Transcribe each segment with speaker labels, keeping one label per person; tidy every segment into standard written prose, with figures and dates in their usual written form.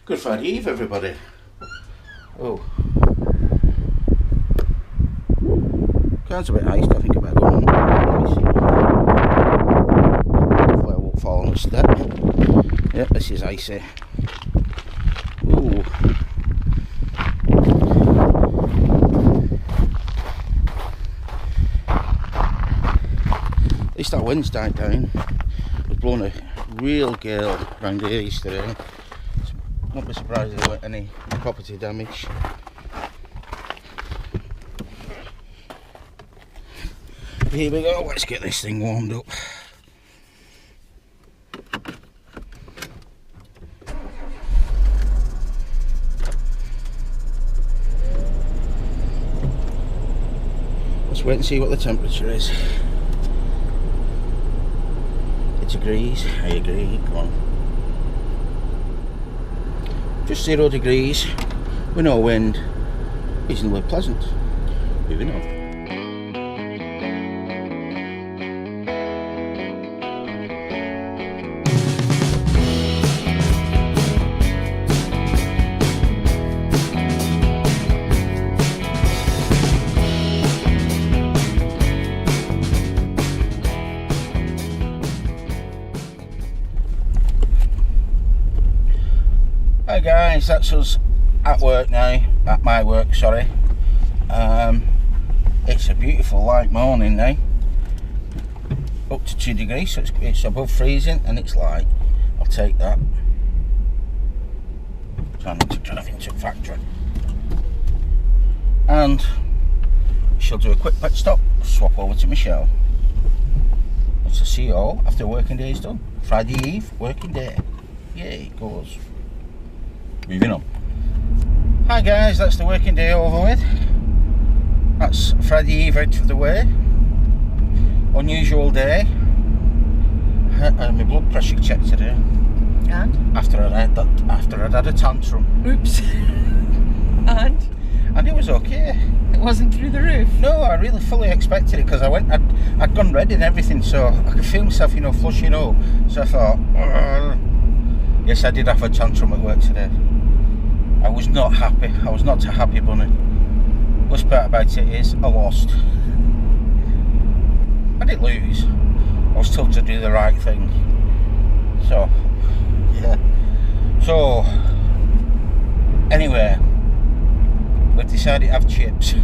Speaker 1: Good Friday Eve, everybody. Oh, car's a bit iced. I think I better go on. Hopefully I won't fall on the step. Yep, this is icy. Ooh. At least that wind's died down. It was blowing a real gale around here yesterday. Not be surprised if there weren't any property damage. Here we go, let's get this thing warmed up. Let's wait and see what the temperature is. 8 degrees, I agree, come on. Just 0 degrees, with no wind, reasonably pleasant. Moving on. Hi guys, that's us at work now, at my work, sorry. It's a beautiful light morning now, up to 2 degrees, so it's above freezing and it's light. I'll take that. So I need to drive into the factory. And she'll do a quick pit stop, swap over to Chelle. It's to see you all after the working day is done. Friday Eve, working day. Yay, it goes. Moving on. Hi guys, that's the working day over with. That's Friday Eve out of the way. Unusual day. My blood pressure check today.
Speaker 2: And?
Speaker 1: After I'd had a tantrum.
Speaker 2: Oops.
Speaker 1: And it was okay.
Speaker 2: It wasn't through the roof?
Speaker 1: No, I really fully expected it because I'd gone red and everything, so I could feel myself, flushing up. So I thought, yes, I did have a tantrum at work today. I was not happy. I was not a happy bunny. Worst part about it is I lost. I didn't lose. I was told to do the right thing. So, yeah. So, anyway, we've decided to have chips.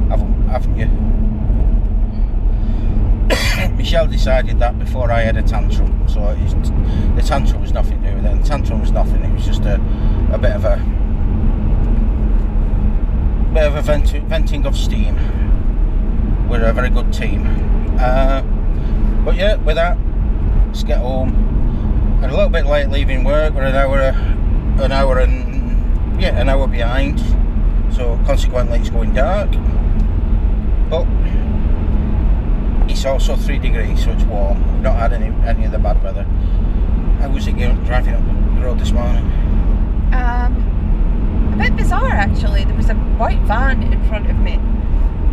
Speaker 1: Haven't you? Chelle decided that before I had a tantrum, so the tantrum was nothing to do with it. The tantrum was nothing. It was just a bit of a venting of steam. We're a very good team, but yeah, with that, let's get home. And a little bit late leaving work. We're an hour behind, so consequently it's going dark. But it's also 3 degrees, so it's warm. We've not had any of the bad weather. How was it driving up the road this morning?
Speaker 2: A bit bizarre actually. There was a white van in front of me,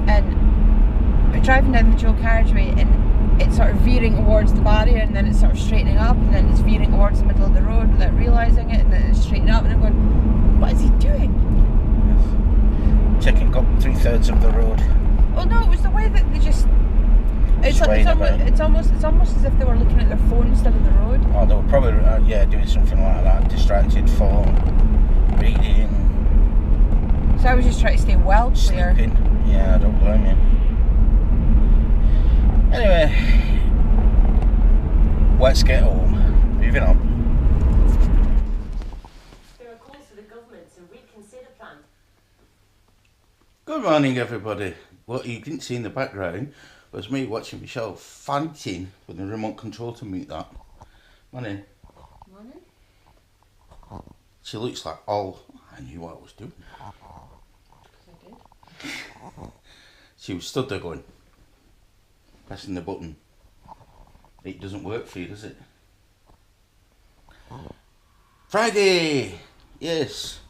Speaker 2: and we're driving down the dual carriageway, and it's sort of veering towards the barrier, and then it's sort of straightening up, and then it's veering towards the middle of the road without realising it, and then it's straightening up, and I'm going, what is he doing?
Speaker 1: Taking up 2/3 of the road.
Speaker 2: Well, no, it was the way that they just. It's almost as if they were looking at their phone instead of the road.
Speaker 1: Oh, they were probably doing something like that. Distracted, phone, reading.
Speaker 2: So I was just trying to stay well clear.
Speaker 1: Sleeping. Yeah, I don't blame you. Anyway, let's get home. Moving on.
Speaker 3: There are calls for the government to reconsider plan.
Speaker 1: Good morning, everybody. What you didn't see in the background was me watching Chelle fighting with the remote control to mute that. Morning.
Speaker 2: Morning.
Speaker 1: She looks like all I knew what I was doing.
Speaker 2: I did.
Speaker 1: She was stood there going, pressing the button. It doesn't work for you, does it? Friday! Yes.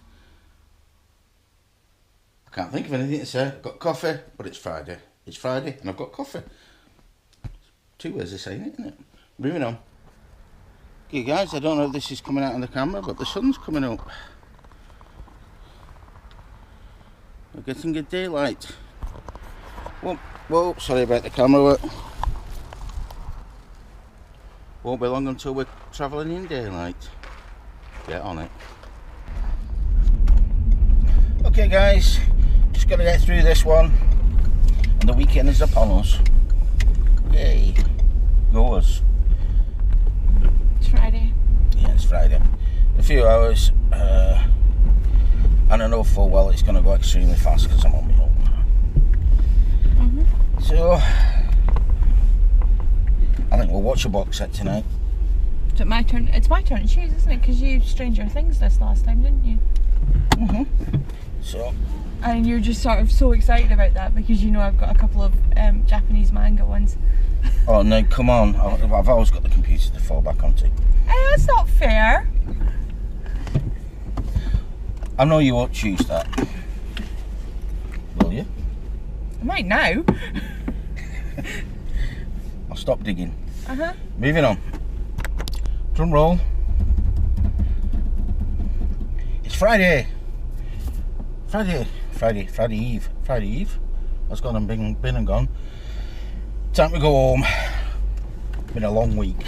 Speaker 1: I can't think of anything to say. I've got coffee, but it's Friday. It's Friday and I've got coffee. 2 ways of saying it, isn't it? Moving on. Okay guys, I don't know if this is coming out on the camera, but the sun's coming up. We're getting good daylight. Whoa, sorry about the camera work. Won't be long until we're travelling in daylight. Get on it. Okay guys, just gotta get through this one. And the weekend is upon us. Yay. Go us.
Speaker 2: It's Friday.
Speaker 1: Yeah, it's Friday. A few hours, and I know full well it's going to go extremely fast because I'm on my own. So, I think we'll watch a box set tonight.
Speaker 2: Is it my turn? It's my turn to choose, isn't it? Because you Stranger Things this last time, didn't you?
Speaker 1: So.
Speaker 2: And you're just sort of so excited about that because you know I've got a couple of Japanese manga ones.
Speaker 1: Oh no, come on. I've always got the computer to fall back onto.
Speaker 2: That's not fair.
Speaker 1: I know you won't choose that. Will you?
Speaker 2: I might now.
Speaker 1: I'll stop digging.
Speaker 2: Uh-huh.
Speaker 1: Moving on. Drum roll. It's Friday. Friday Eve. That's gone and been and gone. Time to go home. Been a long week.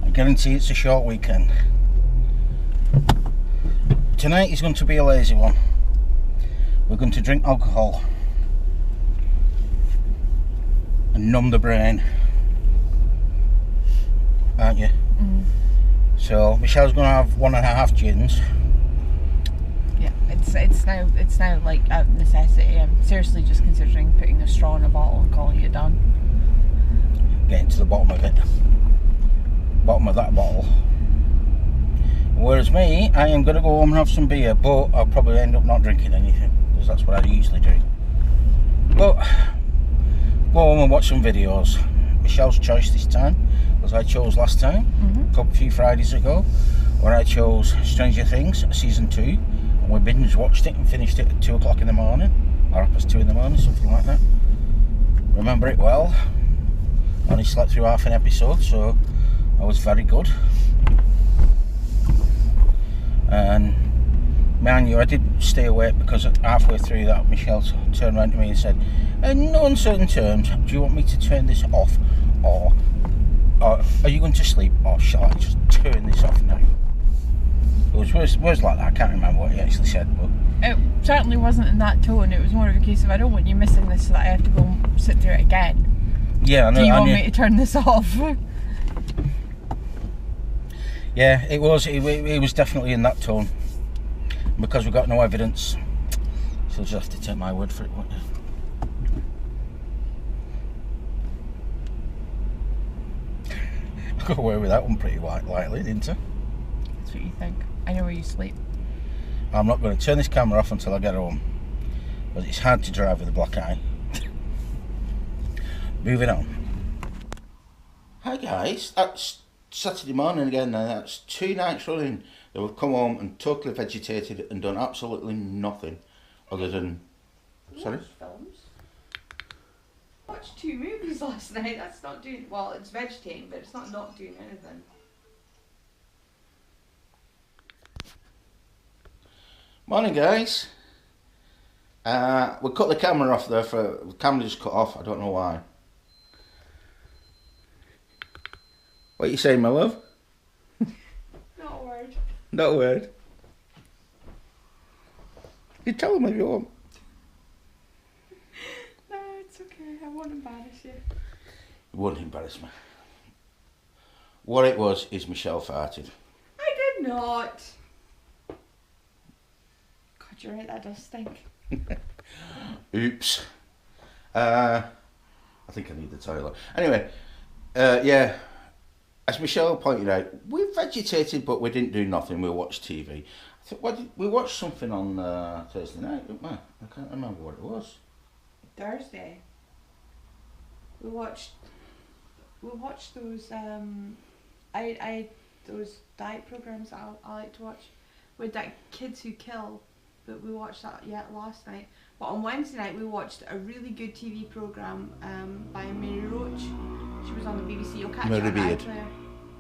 Speaker 1: I guarantee it's a short weekend. Tonight is going to be a lazy one. We're going to drink alcohol and numb the brain, aren't you? So Michelle's going to have 1.5 gins.
Speaker 2: Yeah, it's now like a necessity. I'm seriously just considering putting a straw in a bottle and calling it done.
Speaker 1: Getting to the bottom of it. Bottom of that bottle. Whereas me, I am going to go home and have some beer, but I'll probably end up not drinking anything because that's what I usually do. But go home and watch some videos. Michelle's choice this time, because I chose last time, a few Fridays ago, when I chose Stranger Things season 2, and we binge watched it and finished it at 2 o'clock in the morning, or 2:30 in the morning, something like that. Remember it well. I only slept through half an episode, so I was very good. And man, I did stay awake because halfway through that, Michelle turned around to me and said, "In no uncertain terms, do you want me to turn this off, or are you going to sleep, or shall I just turn this off now?" It was words like that. I can't remember what he actually said, but
Speaker 2: it certainly wasn't in that tone. It was more of a case of, I don't want you missing this so that I have to go and sit through it again.
Speaker 1: Yeah, I know.
Speaker 2: Do you want me to turn this off?
Speaker 1: Yeah, it was. It was definitely in that tone. Because we've got no evidence, so you'll just have to take my word for it, won't you? I got away with that one pretty lightly, didn't I?
Speaker 2: That's what you think. I know where you sleep.
Speaker 1: I'm not going to turn this camera off until I get home, because it's hard to drive with a black eye. Moving on. Hi guys, that's Saturday morning again now. That's 2 nights running that we've come home and totally vegetated and done absolutely nothing other than... Sorry?
Speaker 2: Films. Watched 2 movies last night. That's not doing... Well, it's vegetating, but it's not doing anything.
Speaker 1: Morning guys. We cut the camera off there the camera just cut off, I don't know why. What are you saying, my love?
Speaker 2: Not a word.
Speaker 1: Not a word. You tell them if you want.
Speaker 2: No, it's okay. I won't embarrass you.
Speaker 1: It won't embarrass me. What it was is Michelle farted.
Speaker 2: I did not. God, you're right, that does stink.
Speaker 1: Oops. I think I need the toilet. Anyway, yeah. As Michelle pointed out, we vegetated, but we didn't do nothing. We watched TV. We watched something on Thursday night, didn't we? I can't remember what it was.
Speaker 2: Thursday. We watched those those diet programs that I like to watch with that Kids Who Kill, but we watched that last night. But on Wednesday night we watched a really good TV program by Mary Roach. She was on the BBC. You'll catch
Speaker 1: Mary
Speaker 2: it on
Speaker 1: Beard.
Speaker 2: iPlayer.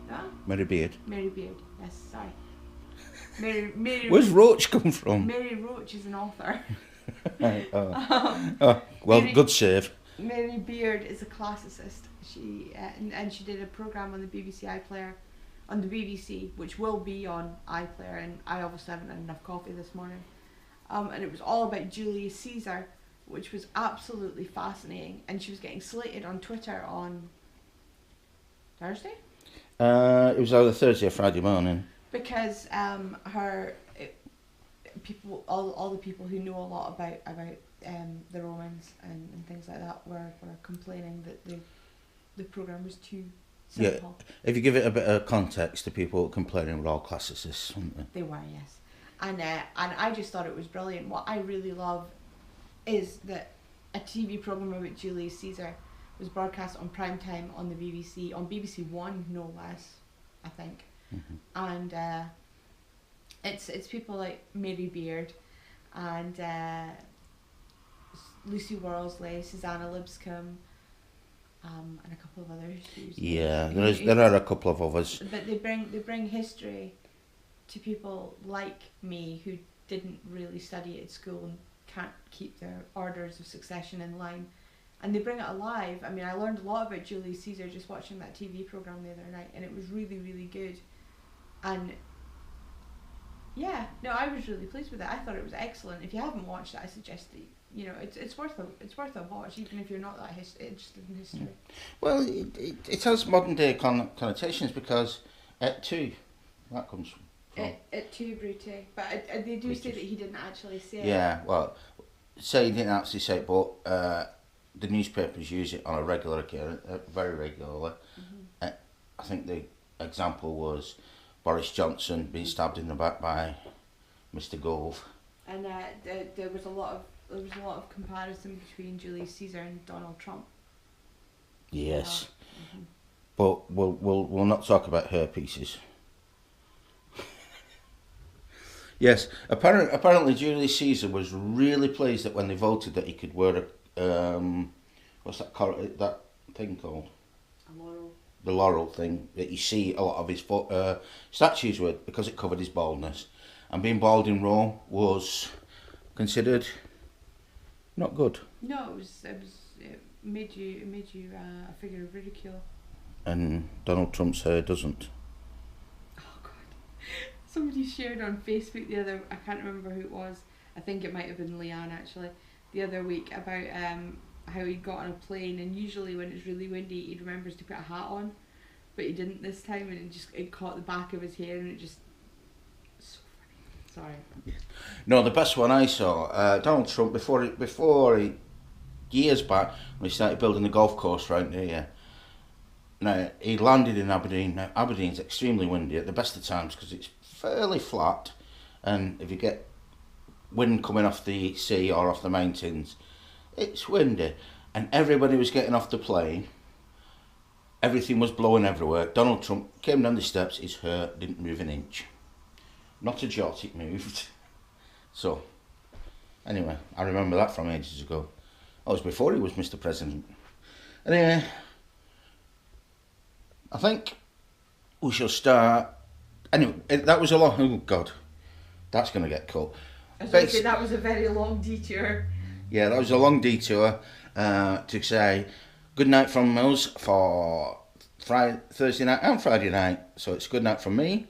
Speaker 2: No?
Speaker 1: Mary Beard.
Speaker 2: Mary Beard. Yes, sorry. Mary
Speaker 1: Where's Roach come from?
Speaker 2: Mary Roach is an author.
Speaker 1: Well,
Speaker 2: Mary-
Speaker 1: good save.
Speaker 2: Mary Beard is a classicist. She and she did a program on the BBC iPlayer, on the BBC, which will be on iPlayer. And I obviously haven't had enough coffee this morning. And it was all about Julius Caesar, which was absolutely fascinating. And she was getting slated on Twitter on Thursday
Speaker 1: It was either Thursday or Friday morning.
Speaker 2: because people, all the people who know a lot about the Romans and things like that were complaining that the program was too simple.
Speaker 1: If you give it a bit of context, the people complaining were all classicists, weren't they?
Speaker 2: They were, yes. And I just thought it was brilliant. What I really love is that a TV program about Julius Caesar was broadcast on prime time on the BBC, on BBC One, no less, I think. And it's people like Mary Beard and Lucy Worsley, Susanna Lipscomb, and a couple of others.
Speaker 1: Yeah, there are a couple of others.
Speaker 2: But they bring history to people like me who didn't really study at school and can't keep their orders of succession in line, and they bring it alive. I mean, I learned a lot about Julius Caesar just watching that TV program the other night, and it was really, really good. And yeah, no, I was really pleased with it. I thought it was excellent. If you haven't watched it, I suggest that it's worth a watch, even if you're not that interested in history.
Speaker 1: Well, it has modern day connotations because et tu, that comes from.
Speaker 2: Et tu, Brute, but they do say that he didn't actually say it.
Speaker 1: Yeah, well, say he didn't actually say it, but the newspapers use it on a regular occasion, very regularly. I think the example was Boris Johnson being stabbed in the back by Mr. Gove. And
Speaker 2: there was a lot of comparison between Julius Caesar and Donald Trump.
Speaker 1: Yes, but we'll not talk about her pieces. Yes, apparently Julius Caesar was really pleased that when they voted that he could wear a what's that thing called?
Speaker 2: A laurel.
Speaker 1: The laurel thing that you see a lot of his statues with, because it covered his baldness, and being bald in Rome was considered not good.
Speaker 2: No, it made you a figure of ridicule.
Speaker 1: And Donald Trump's hair doesn't.
Speaker 2: Oh God. Somebody shared on Facebook I can't remember who it was, I think it might have been Leanne actually, the other week about how he got on a plane, and usually when it's really windy he remembers to put a hat on, but he didn't this time, and it caught the back of his hair, and it just so funny. Sorry.
Speaker 1: No, the best one I saw, Donald Trump before he years back when he started building the golf course right near here. Now, he landed in Aberdeen. Now, Aberdeen's extremely windy at the best of times because it's fairly flat, and if you get wind coming off the sea or off the mountains, it's windy, and everybody was getting off the plane. Everything was blowing everywhere. Donald Trump came down the steps, his hair didn't move an inch. Not a jot it moved. So, anyway, I remember that from ages ago. That was before he was Mr. President. Anyway, I think we shall start. Anyway, that was a long. Oh God, that's going to get cut.
Speaker 2: I was going to say that was a very long detour.
Speaker 1: Yeah, that was a long detour to say good night from us for Thursday night and Friday night. So it's good night from me.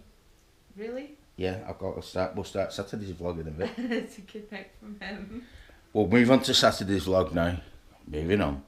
Speaker 2: Really?
Speaker 1: Yeah, I've got to start. We'll start Saturday's vlog in a bit.
Speaker 2: It's a good night from him.
Speaker 1: We'll move on to Saturday's vlog now. Moving on.